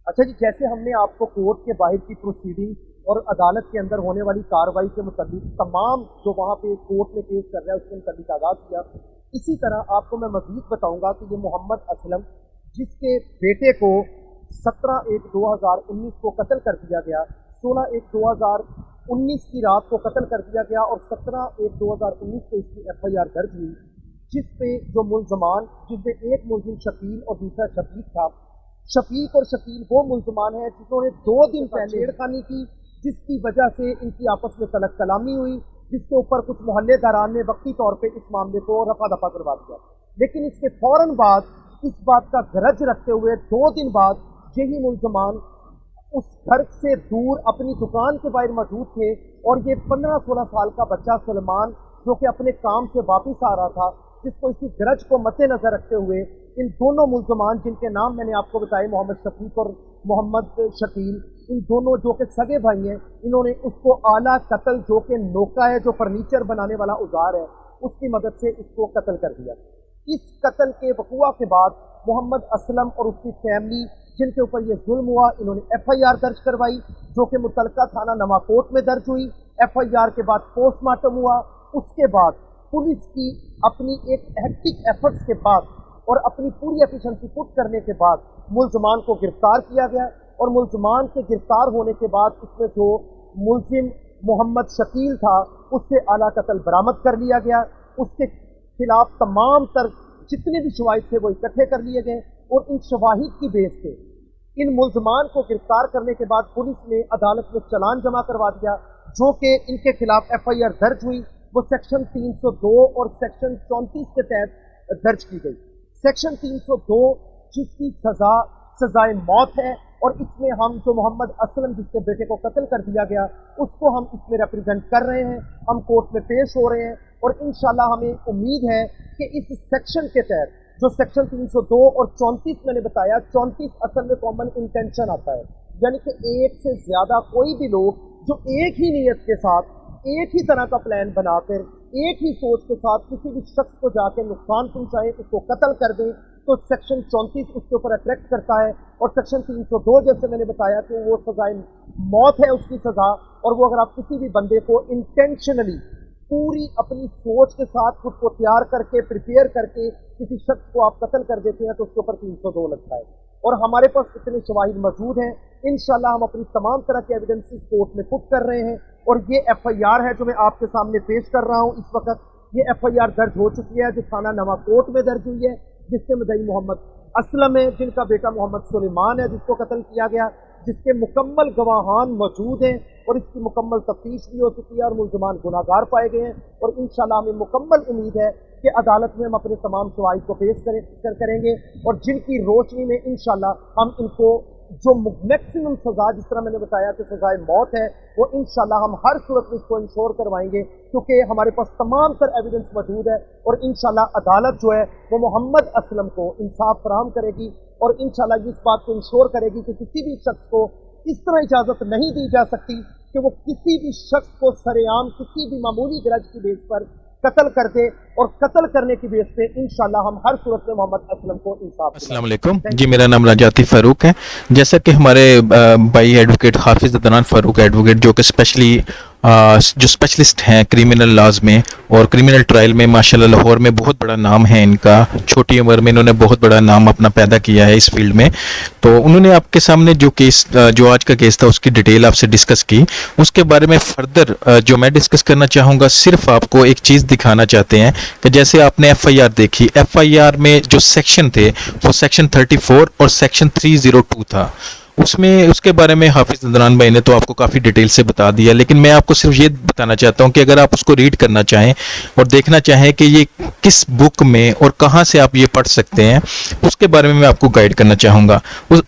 اچھا جی، جیسے ہم نے آپ کو کورٹ کے باہر کی پروسیڈنگ اور عدالت کے اندر ہونے والی کارروائی کے متعلق تمام جو وہاں پہ کورٹ میں کیس کر رہا ہے اس کے متعلق آغاز کیا، اسی طرح آپ کو میں مزید بتاؤں گا کہ یہ محمد اسلم جس کے بیٹے کو 17/1/2019 کو قتل کر دیا گیا، 16/1/2019 کی رات کو قتل کر دیا گیا اور 17/1/2019 کو اس کی FIR درج ہوئی، جس پہ جو ملزمان، جس میں ایک ملزم شکیل اور دوسرا شفیق تھا۔ شفیق اور شکیل وہ ملزمان ہیں جنہوں نے 2 دن پہلے چھیڑ خانی کی، جس کی وجہ سے ان کی آپس میں طلق کلامی ہوئی، جس کے اوپر کچھ محلے داران نے وقتی طور پہ اس معاملے کو رفع دفع کروا دیا، لیکن اس کے فوراً بعد اس بات کا گرج رکھتے ہوئے 2 دن بعد یہی ملزمان اس گھر سے دور اپنی دکان کے باہر موجود تھے، اور یہ 15-16 سال کا بچہ سلمان جو کہ اپنے کام سے واپس آ رہا تھا، جس کو اسی گرج کو مد نظر رکھتے ہوئے ان دونوں ملزمان جن کے نام میں نے آپ کو بتائے، محمد شفیق اور محمد شکیل، ان دونوں جو کہ سگے بھائی ہیں، انہوں نے اس کو آلہ قتل جو کہ نوکا ہے، جو فرنیچر بنانے والا اوزار ہے، اس کی مدد سے اس کو قتل کر دیا۔ اس قتل کے وقوع کے بعد محمد اسلم اور اس کی فیملی جن کے اوپر یہ ظلم ہوا، انہوں نے FIR درج کروائی جو کہ متعلقہ تھانہ نواکوٹ میں درج ہوئی۔ FIR کے بعد پوسٹ مارٹم ہوا۔ اس کے بعد پولیس کی اپنی ایک ہیکٹک ایفرٹس کے بعد اور اپنی پوری ایفیشنسی پٹ کرنے کے بعد ملزمان کو گرفتار کیا گیا، اور ملزمان کے گرفتار ہونے کے بعد اس میں جو ملزم محمد شکیل تھا اس سے اعلیٰ قتل برآمد کر لیا گیا۔ اس کے خلاف تمام تر جتنے بھی شواہد تھے وہ اکٹھے کر لیے گئے، اور ان شواہد کی بیس پہ ان ملزمان کو گرفتار کرنے کے بعد پولیس نے عدالت میں چلان جمع کروا دیا، جو کہ ان کے خلاف FIR درج ہوئی۔ وہ سیکشن 302 اور سیکشن 34 کے تحت درج کی گئی۔ سیکشن 302 جس کی سزائے موت ہے، اور اس میں ہم جو محمد اسلم جس کے بیٹے کو قتل کر دیا گیا اس کو ہم اس میں ریپرزینٹ کر رہے ہیں، ہم کورٹ میں پیش ہو رہے ہیں، اور انشاءاللہ ہمیں امید ہے کہ اس سیکشن کے تحت جو سیکشن 302 اور 34 میں نے بتایا، 34 اصل میں کامن انٹینشن آتا ہے، یعنی کہ ایک سے زیادہ کوئی بھی لوگ جو ایک ہی نیت کے ساتھ ایک ہی طرح کا پلان بنا کر ایک ہی سوچ کے ساتھ کسی بھی شخص کو جا کے نقصان پہنچائے، اس کو قتل کر دیں، تو سیکشن 34 اس کے اوپر اٹریکٹ کرتا ہے، اور سیکشن 302 جیسے میں نے بتایا کہ وہ سزائے موت ہے اس کی سزا، اور وہ اگر آپ کسی بھی بندے کو انٹینشنلی پوری اپنی سوچ کے ساتھ خود کو تیار کر کے پریپیئر کر کے کسی شخص کو آپ قتل کر دیتے ہیں تو اس کے اوپر 302 لگتا ہے، اور ہمارے پاس اتنے شواہد موجود ہیں۔ انشاءاللہ ہم اپنی تمام طرح کے ایویڈنسز کورٹ میں پٹ کر رہے ہیں، اور یہ FIR ہے جو میں آپ کے سامنے پیش کر رہا ہوں اس وقت، یہ FIR درج ہو چکی ہے جو تھانہ نواکوٹ میں درج ہوئی ہے، جس کے مدعی محمد اسلم ہے، جن کا بیٹا محمد سلیمان ہے جس کو قتل کیا گیا، جس کے مکمل گواہان موجود ہیں، اور اس کی مکمل تفتیش بھی ہو چکی ہے، اور ملزمان گناہگار پائے گئے ہیں، اور انشاءاللہ ہمیں مکمل امید ہے کہ عدالت میں ہم اپنے تمام شواہد کو پیش کریں گے، اور جن کی روشنی میں انشاءاللہ ہم ان کو جو میکسیمم سزا، جس طرح میں نے بتایا کہ سزائے موت ہے، وہ انشاءاللہ ہم ہر صورت میں اس کو انشور کروائیں گے، کیونکہ ہمارے پاس تمام تر ایویڈنس موجود ہے، اور انشاءاللہ عدالت جو ہے وہ محمد اسلم کو انصاف فراہم کرے گی، اور انشاءاللہ اس بات کو انشور کرے گی کہ کسی بھی شخص کو اس طرح اجازت نہیں دی جا سکتی کہ وہ کسی بھی شخص کو سرے عام کسی بھی معمولی گرج کی بیس پر قتل کر دے، اور قتل کرنے کی بیس پہ انشاءاللہ ہم ہر صورت میں محمد اسلم کو انصاف دلائیں۔ السلام علیکم جی، میرا نام راجاتی فاروق ہے۔ جیسا کہ ہمارے بھائی ایڈوکیٹ حافظ عدنان فاروق ایڈوکیٹ جو کہ جو اسپیشلسٹ ہیں کریمنل لاز میں اور کریمنل ٹرائل میں، ماشاءاللہ لاہور میں بہت بڑا نام ہے ان کا، چھوٹی عمر میں انہوں نے بہت بڑا نام اپنا پیدا کیا ہے اس فیلڈ میں، تو انہوں نے آپ کے سامنے جو آج کا کیس تھا اس کی ڈیٹیل آپ سے ڈسکس کی۔ اس کے بارے میں فردر جو میں ڈسکس کرنا چاہوں گا، صرف آپ کو ایک چیز دکھانا چاہتے ہیں کہ جیسے آپ نے FIR دیکھی، FIR میں جو سیکشن تھے وہ سیکشن 34 اور سیکشن 302 تھا، اس کے بارے میں حافظ عدنان بھائی نے تو آپ کو کافی ڈیٹیل سے بتا دیا، لیکن میں آپ کو صرف یہ بتانا چاہتا ہوں کہ اگر آپ اس کو ریڈ کرنا چاہیں اور دیکھنا چاہیں کہ یہ کس بک میں اور کہاں سے آپ یہ پڑھ سکتے ہیں، اس کے بارے میں آپ کو گائیڈ کرنا چاہوں گا۔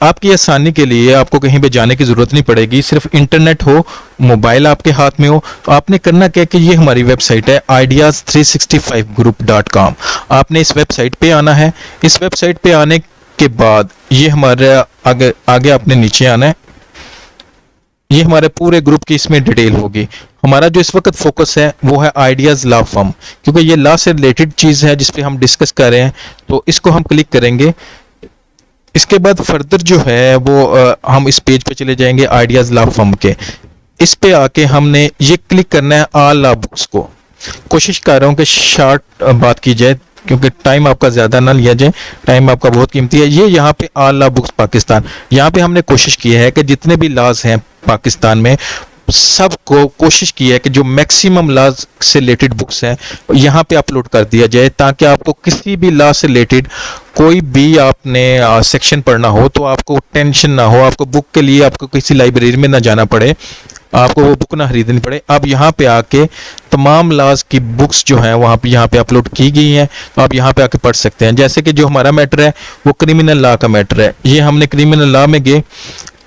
آپ کی آسانی کے لیے آپ کو کہیں پہ جانے کی ضرورت نہیں پڑے گی، صرف انٹرنیٹ ہو، موبائل آپ کے ہاتھ میں ہو، تو آپ نے کرنا کیا کہ یہ ہماری ویب سائٹ ہے ideas365group.com، آپ نے اس ویب سائٹ پہ آنا ہے۔ اس ویب سائٹ پہ آنے کے بعد یہ ہمارے آگے آپ نے نیچے آنا ہے، یہ ہمارے پورے گروپ کی اس میں ڈیٹیل ہوگی۔ ہمارا جو اس وقت فوکس ہے وہ ہے آئیڈیاز لا فرم، کیونکہ یہ لا سے ریلیٹڈ چیز ہے جس پہ ہم ڈسکس کر رہے ہیں، تو اس کو ہم کلک کریں گے۔ اس کے بعد فردر جو ہے وہ ہم اس پیج پہ چلے جائیں گے آئیڈیاز لا فرم کے. اس پہ آ کے ہم نے یہ کلک کرنا ہے آل لا بکس کو. کوشش کر رہا ہوں کہ شارٹ بات کی جائے کیونکہ ٹائم آپ کا زیادہ نہ لیا جائے, ٹائم آپ کا بہت قیمتی ہے. یہ یہاں پہ آل لا بکس پاکستان, یہاں پہ ہم نے کوشش کی ہے کہ جتنے بھی لاز ہیں پاکستان میں سب کو کوشش کی ہے کہ جو میکسیمم لاز سے ریلیٹڈ بکس ہیں یہاں پہ اپلوڈ کر دیا جائے, تاکہ آپ کو کسی بھی لا سے ریلیٹڈ کوئی بھی آپ نے سیکشن پڑھنا ہو تو آپ کو ٹینشن نہ ہو, آپ کو بک کے لیے آپ کو کسی لائبریری میں نہ جانا پڑے, آپ کو وہ بک نہ خریدنی پڑے. آپ یہاں پہ آ کے تمام لاز کی بکس جو ہیں وہاں پہ یہاں پہ اپلوڈ کی گئی ہیں, تو آپ یہاں پہ آ کے پڑھ سکتے ہیں. جیسے کہ جو ہمارا میٹر ہے وہ کرمنل لا کا میٹر ہے, یہ ہم نے کرمنل لا میں گئے.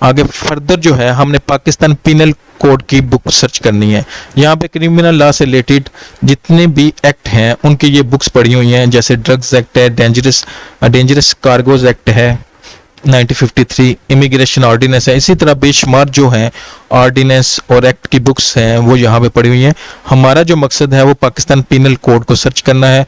آگے فردر جو ہے ہم نے پاکستان پینل کوڈ کی بک سرچ کرنی ہے. یہاں پہ کرمنل لا سے ریلیٹڈ جتنے بھی ایکٹ ہیں ان کی یہ بکس پڑھی ہوئی ہیں, جیسے ڈرگز ایکٹ ہے, ڈینجرس کارگوز ایکٹ ہے 1953, امیگریشن آرڈیننس ہے. اسی طرح بے شمار جو ہیں آرڈیننس اور ایکٹ کی بکس ہیں وہ یہاں پہ پڑھی ہوئی ہیں. ہمارا جو مقصد ہے وہ پاکستان پینل کوڈ کو سرچ کرنا ہے.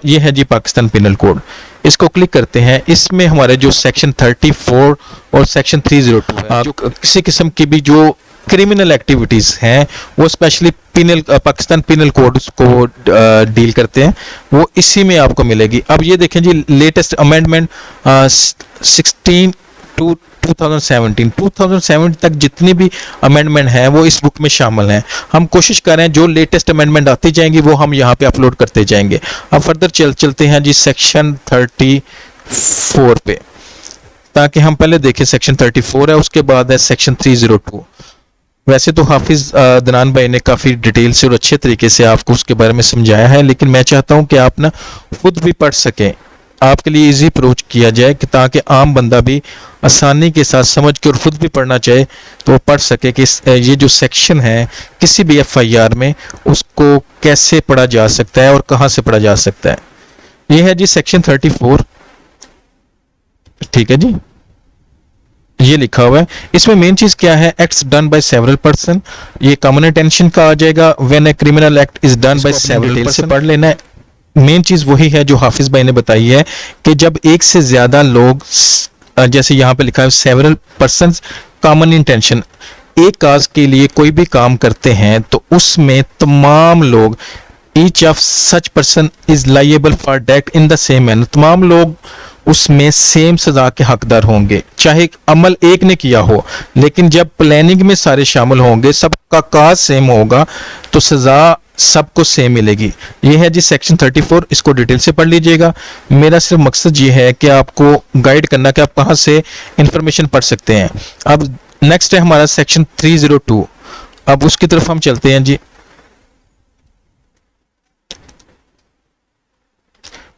یہ ہے جی پاکستان پینل کوڈ, اس کو کلک کرتے ہیں. اس میں ہمارے جو سیکشن 34 اور سیکشن 302 ہے, جو کسی قسم کی بھی جو کرمنل ایکٹیویٹیز ہیں وہ اسپیشلی پاکستان پینل کوڈ کو ڈیل کرتے ہیں, وہ اسی میں آپ کو ملے گی. اب یہ دیکھیں جی لیٹسٹ امینڈمنٹ 16 to 2017 تک جتنی بھی امینڈمنٹ ہیں وہ اس بک میں شامل ہیں. ہم کوشش کر رہے ہیں جو لیٹسٹ امینڈمنٹ آتی جائیں گی وہ ہم یہاں پہ اپلوڈ کرتے جائیں گے. اب فردر چلتے ہیں جی سیکشن 34 پہ, تاکہ ہم پہلے دیکھیں سیکشن 34 ہے, اس کے بعد ہے سیکشن 302. ویسے تو حافظ عدنان بھائی نے کافی ڈیٹیل سے اور اچھے طریقے سے آپ کو اس کے بارے میں سمجھایا ہے, لیکن میں چاہتا ہوں کہ آپ نا خود بھی پڑھ سکیں, آپ کے لیے ایزی اپروچ کیا جائے کہ تاکہ عام بندہ بھی آسانی کے ساتھ سمجھ کے اور خود بھی پڑھنا چاہے تو وہ پڑھ سکے کہ یہ جو سیکشن ہے کسی بھی FIR میں اس کو کیسے پڑھا جا سکتا ہے اور کہاں سے پڑھا جا سکتا ہے. یہ ہے جی سیکشن 34, ٹھیک ہے جی, یہ لکھا ہوا ہے. اس میں مین چیز کیا ہے, acts done by several person, یہ کامن انٹینشن کا آ جائے گا. When a criminal act is done by several person سے پڑھ لینا ہے. مین چیز وہی ہے جو حافظ بھائی نے بتائی ہے کہ جب ایک سے زیادہ لوگ, جیسے یہاں پہ لکھا ہے سیورل پرسنز کامن انٹینشن, ایک کاز کے لیے کوئی بھی کام کرتے ہیں تو اس میں تمام لوگ each of such person is liable for that in the same manner, تمام لوگ اس میں سیم سزا کے حقدار ہوں گے, چاہے عمل ایک نے کیا ہو, لیکن جب پلاننگ میں سارے شامل ہوں گے, سب کا کاز سیم ہوگا تو سزا سب کو سیم ملے گی. یہ ہے جی سیکشن 34, اس کو ڈیٹیل سے پڑھ لیجئے گا. میرا صرف مقصد یہ ہے کہ آپ کو گائیڈ کرنا کہ آپ کہاں سے انفارمیشن پڑھ سکتے ہیں. اب نیکسٹ ہے ہمارا سیکشن 302, اب اس کی طرف ہم چلتے ہیں جی.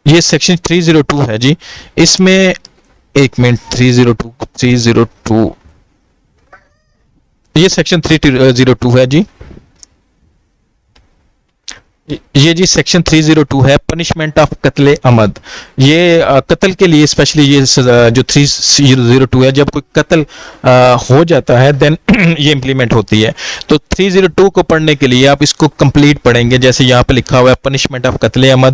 یہ سیکشن 302 ہے جی, اس میں ایک منٹ 302 یہ سیکشن 302 ہے جی. یہ جی سیکشن 302 ہے پنشمنٹ آف قتل عمد. یہ قتل کے لیے اسپیشلی یہ جو 302 ہے, جب کوئی قتل ہو جاتا ہے دین یہ امپلیمنٹ ہوتی ہے. تو 302 کو پڑھنے کے لیے آپ اس کو کمپلیٹ پڑھیں گے. جیسے یہاں پہ لکھا ہوا ہے پنشمنٹ آف قتل عمد,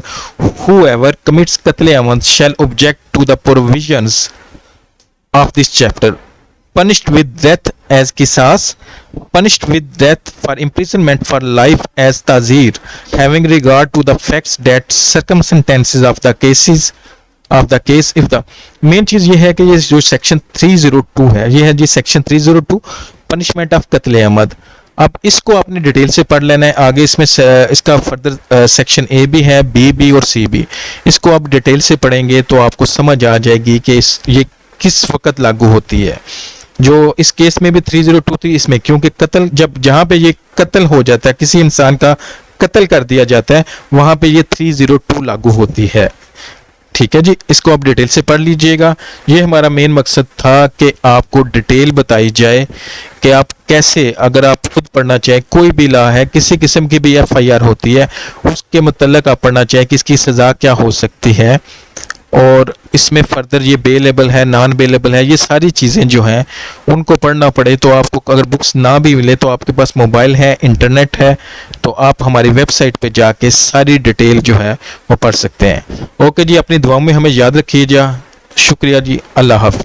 whoever commits قتل عمد shall object to the provisions of this chapter, punished with death as qisas, punished with death for imprisonment for life as ta'zir, having regard to the facts that circumstances of the case if the main چیز یہ ہے کہ یہ جو section 302 ہے, یہ ہے جی section 302 punishment of قتل عمد. اب اس کو آپ نے ڈیٹیل سے پڑھ لینا ہے. آگے اس میں اس کا فردر سیکشن A بھی ہے, B بھی اور C بھی. اس کو آپ ڈیٹیل سے پڑھیں گے تو آپ کو سمجھ آ جائے گی کہ یہ کس وقت لاگو ہوتی ہے. جو اس کیس میں بھی 302 تھی, اس میں کیونکہ قتل جہاں پہ یہ قتل ہو جاتا ہے, کسی انسان کا قتل کر دیا جاتا ہے, وہاں پہ یہ 302 لاگو ہوتی ہے. ٹھیک ہے جی, اس کو آپ ڈیٹیل سے پڑھ لیجئے گا. یہ ہمارا مین مقصد تھا کہ آپ کو ڈیٹیل بتائی جائے کہ آپ کیسے, اگر آپ خود پڑھنا چاہیں, کوئی بھی لا ہے, کسی قسم کی بھی FIR ہوتی ہے, اس کے متعلق آپ پڑھنا چاہیں کہ اس کی سزا کیا ہو سکتی ہے, اور اس میں فردر یہ بیلیبل ہے, نان بیلیبل ہے, یہ ساری چیزیں جو ہیں ان کو پڑھنا پڑے. تو آپ کو اگر بکس نہ بھی ملے تو آپ کے پاس موبائل ہے, انٹرنیٹ ہے, تو آپ ہماری ویب سائٹ پہ جا کے ساری ڈیٹیل جو ہے وہ پڑھ سکتے ہیں. اوکے جی, اپنی دعاؤں میں ہمیں یاد رکھیے جا. شکریہ جی, اللہ حافظ.